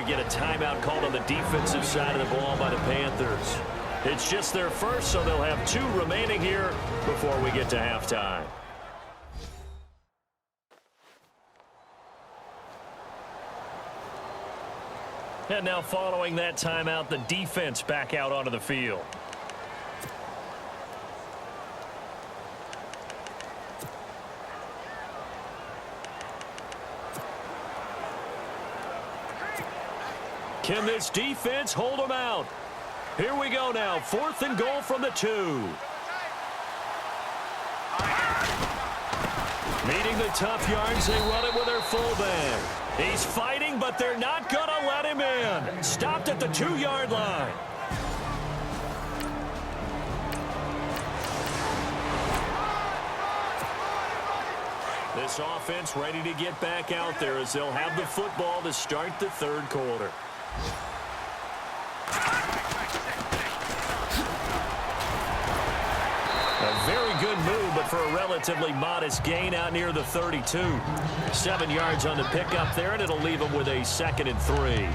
we get a timeout called on the defensive side of the ball by the Panthers. It's just their first, so they'll have 2 remaining here before we get to halftime. And now following that timeout, the defense back out onto the field. Can this defense hold them out? Here we go now. 4th and goal from the 2. Meeting the tough yards, they run it with their fullback. He's fighting, but they're not going to let him in. Stopped at the 2-yard line. This offense ready to get back out there as they'll have the football to start the 3rd quarter. A very good move, but for a relatively modest gain out near the 32. 7 yards on the pickup there, and it'll leave them with a 2nd and 3.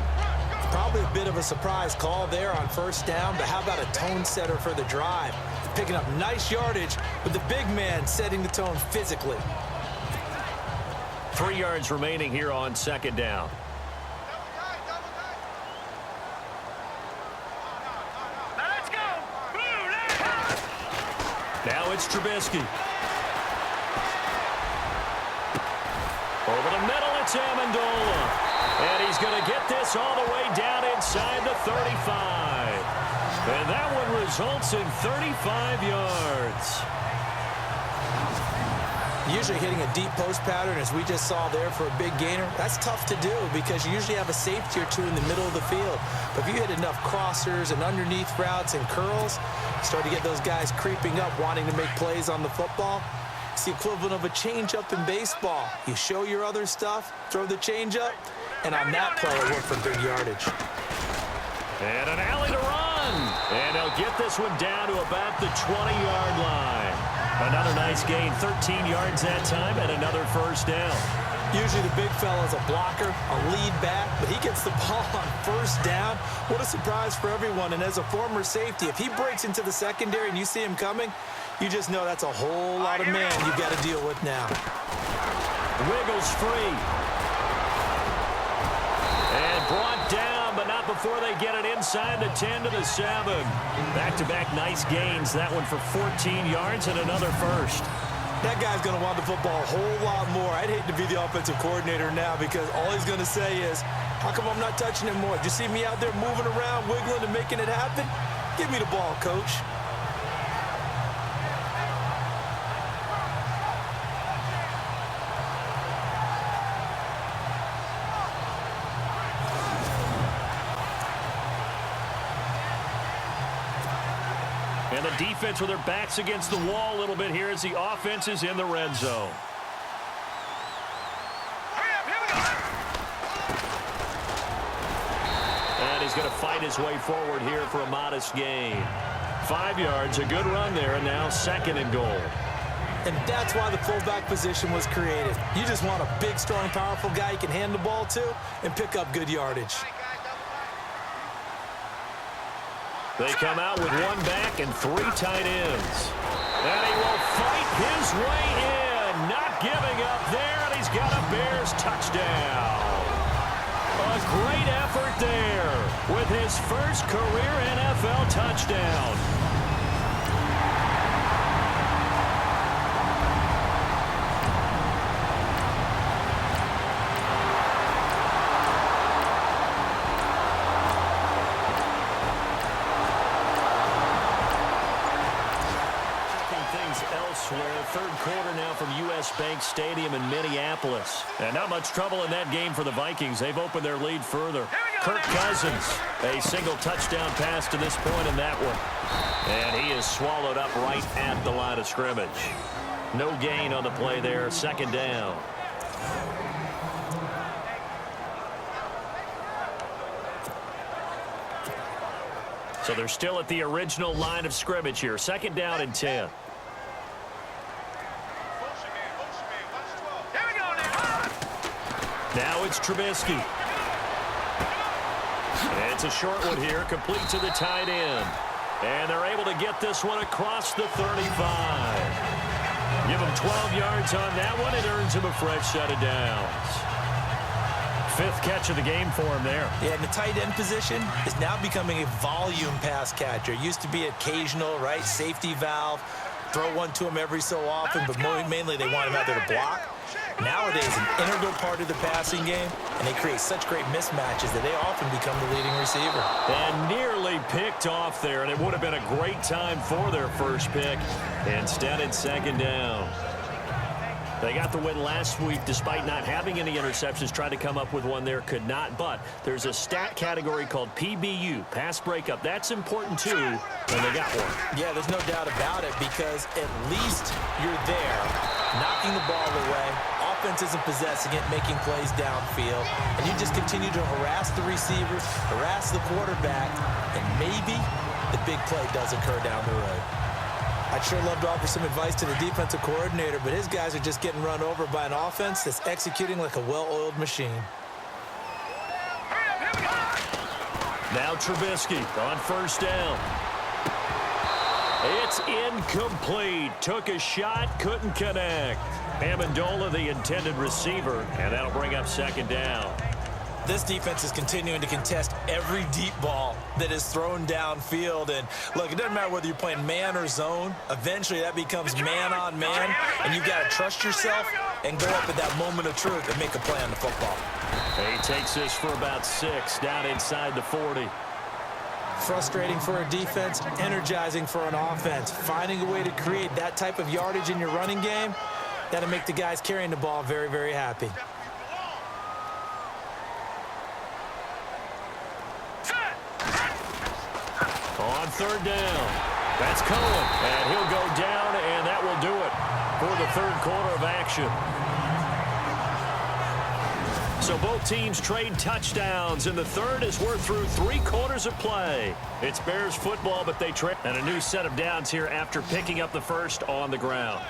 Probably a bit of a surprise call there on 1st down, but how about a tone setter for the drive? Picking up nice yardage with the big man setting the tone physically. 3 yards remaining here on 2nd down. Now it's Trubisky. Over the middle, it's Amendola. And he's going to get this all the way down inside the 35. And that one results in 35 yards. Usually hitting a deep post pattern, as we just saw there for a big gainer, that's tough to do because you usually have a safety or 2 in the middle of the field. But if you hit enough crossers and underneath routes and curls, you start to get those guys creeping up, wanting to make plays on the football. It's the equivalent of a changeup in baseball. You show your other stuff, throw the changeup, and on that play, it worked for good yardage. And an alley to run. And they'll get this one down to about the 20-yard line. Another nice gain, 13 yards that time, and another 1st down. Usually the big fella's a blocker, a lead back, but he gets the ball on 1st down. What a surprise for everyone. And as a former safety, if he breaks into the secondary and you see him coming, you just know that's a whole lot of man you've got to deal with now. Wiggles free. And brought down, but not before they get it inside the 10 to the 7. Back-to-back nice gains. That one for 14 yards and another 1st. That guy's going to want the football a whole lot more. I'd hate to be the offensive coordinator now because all he's going to say is, how come I'm not touching him more? Did you see me out there moving around, wiggling, and making it happen? Give me the ball, coach. And the defense with their backs against the wall a little bit here as the offense is in the red zone. And he's going to fight his way forward here for a modest gain. 5 yards, a good run there, and now 2nd and goal. And that's why the fullback position was created. You just want a big, strong, powerful guy you can hand the ball to and pick up good yardage. They come out with 1 back and 3 tight ends. And he will fight his way in. Not giving up there, and he's got a Bears touchdown. A great effort there with his first career NFL touchdown. Elsewhere, 3rd quarter now from U.S. Bank Stadium in Minneapolis. And not much trouble in that game for the Vikings. They've opened their lead further. Kirk Cousins, a single touchdown pass to this point in that one. And he is swallowed up right at the line of scrimmage. No gain on the play there, 2nd down. So they're still at the original line of scrimmage here. 2nd down and 10. Now it's Trubisky. It's a short one here, complete to the tight end. And they're able to get this one across the 35. Give him 12 yards on that one. It earns him a fresh set of downs. Fifth catch of the game for him there. Yeah, and the tight end position is now becoming a volume pass catcher. It used to be occasional, right? Safety valve. Throw one to him every so often, but mainly they want him out there to block. Nowadays, an integral part of the passing game, and they create such great mismatches that they often become the leading receiver. And nearly picked off there, and it would have been a great time for their first pick. Instead, it's second down. They got the win last week despite not having any interceptions. Tried to come up with one there, could not. But there's a stat category called PBU, pass breakup. That's important too, and they got one. Yeah, there's no doubt about it because at least you're there, knocking the ball away. Offense isn't possessing it, making plays downfield. And you just continue to harass the receivers, harass the quarterback, and maybe the big play does occur down the road. I'd sure love to offer some advice to the defensive coordinator, but his guys are just getting run over by an offense that's executing like a well-oiled machine. Now Trubisky on first down. It's incomplete. Took a shot, couldn't connect. Amendola, the intended receiver, and that'll bring up second down. This defense is continuing to contest every deep ball that is thrown downfield. And, look, it doesn't matter whether you're playing man or zone. Eventually, that becomes man on man, and you've got to trust yourself and go up at that moment of truth and make a play on the football. He takes this for about 6 down inside the 40. Frustrating for a defense, energizing for an offense. Finding a way to create that type of yardage in your running game, that'll make the guys carrying the ball very, very happy. On third down, that's Cohen, and he'll go down, and that will do it for the third quarter of action. So both teams trade touchdowns, and the third as we're through 3 quarters of play. It's Bears football, but they trade. And a new set of downs here after picking up the first on the ground.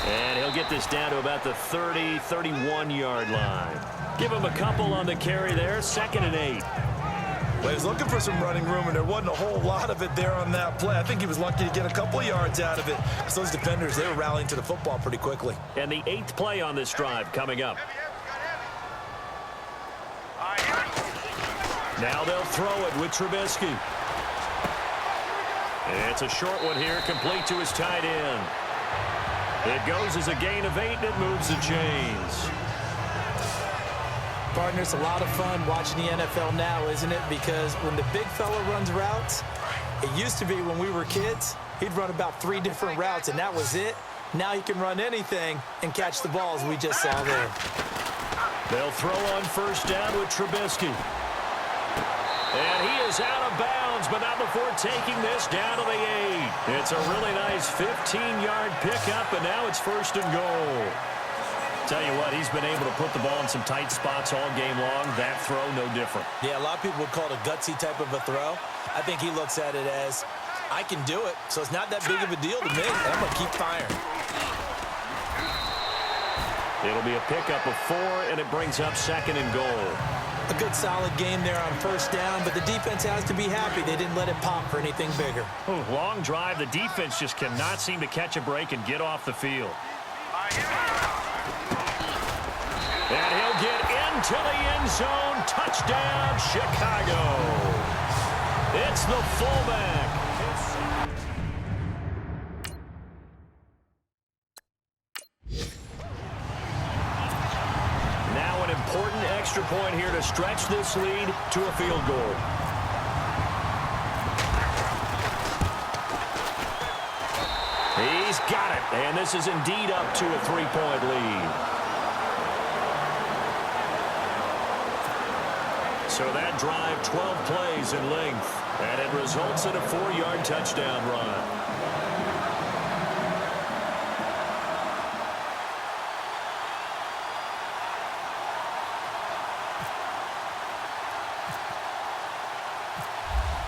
And he'll get this down to about the 30, 31-yard line. Give him a couple on the carry there, 2nd and 8. Well, he was looking for some running room, and there wasn't a whole lot of it there on that play. I think he was lucky to get a couple of yards out of it because those defenders, they were rallying to the football pretty quickly. And the 8th play on this drive coming up. Now they'll throw it with Trubisky. It's a short one here, complete to his tight end. It goes as a gain of 8, and it moves the chains. Partner, it's a lot of fun watching the NFL now, isn't it? Because when the big fella runs routes, it used to be when we were kids, he'd run about 3 different routes, and that was it. Now he can run anything and catch the balls we just saw there. They'll throw on first down with Trubisky. And he is out of bounds, but not before taking this down to the 8. It's a really nice 15-yard pickup, and now it's 1st and goal. Tell you what, he's been able to put the ball in some tight spots all game long. That throw, no different. Yeah, a lot of people would call it a gutsy type of a throw. I think he looks at it as, I can do it, so it's not that big of a deal to me. I'm going to keep firing. It'll be a pickup of 4, and it brings up 2nd and goal. A good solid game there on first down, but the defense has to be happy they didn't let it pop for anything bigger. Ooh, long drive. The defense just cannot seem to catch a break and get off the field. And he'll get into the end zone. Touchdown, Chicago. It's the fullback. Now an important extra point here to stretch this lead to a field goal. He's got it. And this is indeed up to a 3-point lead. So that drive, 12 plays in length, and it results in a 4-yard touchdown run.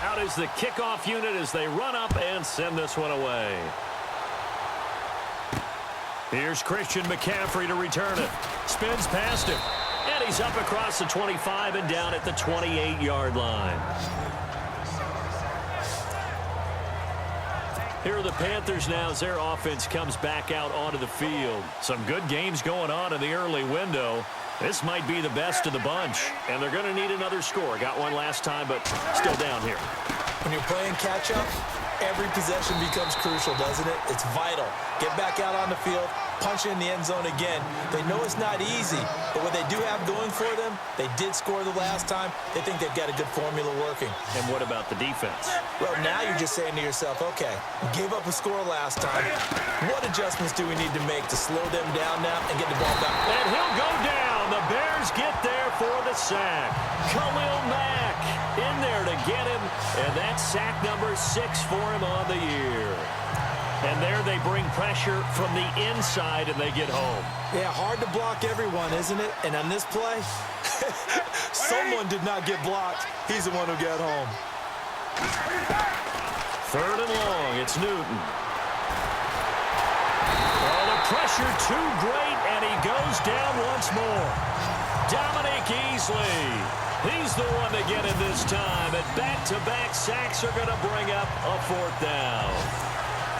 Out is the kickoff unit as they run up and send this one away. Here's Christian McCaffrey to return it. Spins past him. And he's up across the 25 and down at the 28-yard line. Here are the Panthers now as their offense comes back out onto the field. Some good games going on in the early window. This might be the best of the bunch, and they're going to need another score. Got one last time, but still down here. When you're playing catch-up, every possession becomes crucial, doesn't it? It's vital. Get back out on the field, punch it in the end zone again. They know it's not easy, but what they do have going for them, they did score the last time. They think they've got a good formula working. And what about the defense? Well, now you're just saying to yourself, okay, gave up a score last time. What adjustments do we need to make to slow them down now and get the ball back? And he'll go down. The Bears get there for the sack. Khalil Mack in there to get him, and that's sack number 6 for him on the year. And there they bring pressure from the inside, and they get home. Yeah, hard to block everyone, isn't it? And on this play, someone did not get blocked. He's the one who got home. 3rd and long. It's Newton. Oh, the pressure too great, and he goes down once more. Dominic Easley. He's the one to get it this time, and back-to-back sacks are going to bring up a 4th down.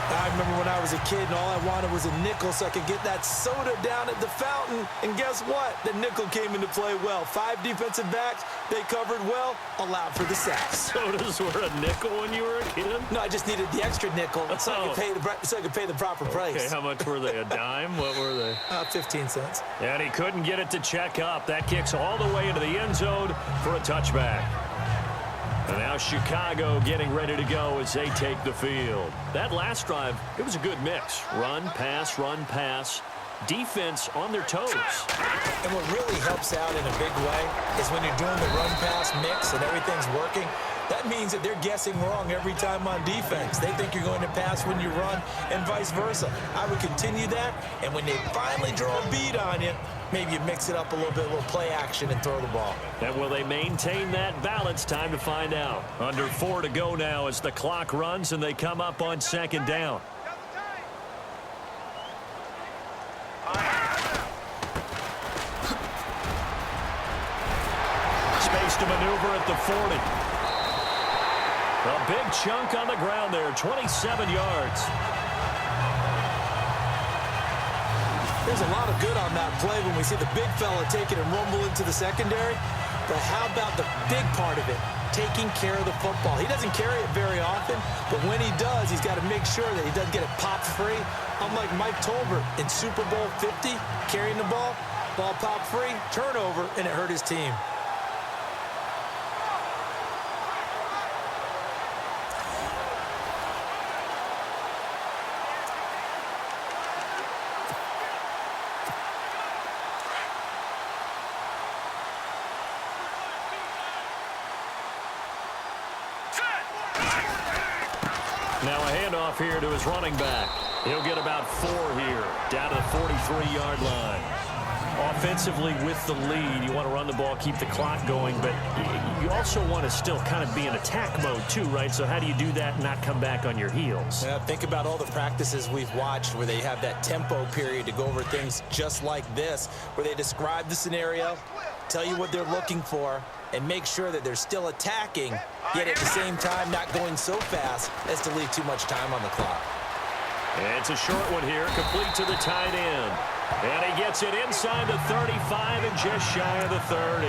I remember when I was a kid and all I wanted was a nickel so I could get that soda down at the fountain. And guess what? The nickel came into play well. 5 defensive backs, they covered well, allowed for the sacks. Sodas were a nickel when you were a kid? No, I just needed the extra nickel so I could pay the proper price. Okay, how much were they? A dime? What were they? 15 cents. And he couldn't get it to check up. That kicks all the way into the end zone for a touchback. And now Chicago getting ready to go as they take the field. That last drive, it was a good mix. Run, pass, defense on their toes. And what really helps out in a big way is when you're doing the run-pass mix and everything's working, that means that they're guessing wrong every time on defense. They think you're going to pass when you run and vice versa. I would continue that, and when they finally draw a bead on you, maybe you mix it up a little bit, a little play action and throw the ball. And will they maintain that balance? Time to find out. Under 4 to go now as the clock runs and they come up on 2nd down. Space to maneuver at the 40. A big chunk on the ground there, 27 yards. There's a lot of good on that play when we see the big fella take it and rumble into the secondary. But how about the big part of it, taking care of the football? He doesn't carry it very often, but when he does, he's got to make sure that he doesn't get it popped free. Unlike Mike Tolbert in Super Bowl 50, carrying the ball popped free, turnover, and it hurt his team. Now a handoff here to his running back. He'll get about 4 here, down to the 43-yard line. Offensively with the lead, you want to run the ball, keep the clock going, but you also want to still kind of be in attack mode too, right? So how do you do that and not come back on your heels? Yeah, think about all the practices we've watched where they have that tempo period to go over things just like this, where they describe the scenario, tell you what they're looking for, and make sure that they're still attacking, yet at the same time not going so fast as to leave too much time on the clock. And it's a short one here, complete to the tight end. And he gets it inside the 35 and just shy of the 30.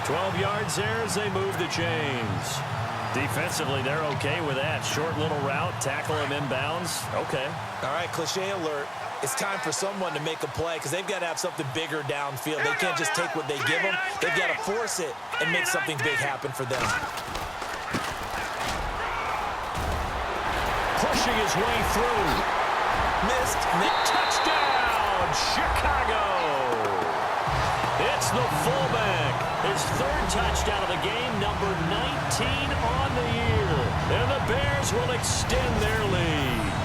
12 yards there as they move the chains. Defensively, they're okay with that. Short little route, tackle him inbounds. Okay. All right, cliche alert. It's time for someone to make a play because they've got to have something bigger downfield. They can't just take what they give them. They've got to force it and make something big happen for them. Pushing his way through. Missed. Touchdown, Chicago. It's the fullback. His 3rd touchdown of the game, number 19 on the year. And the Bears will extend their lead.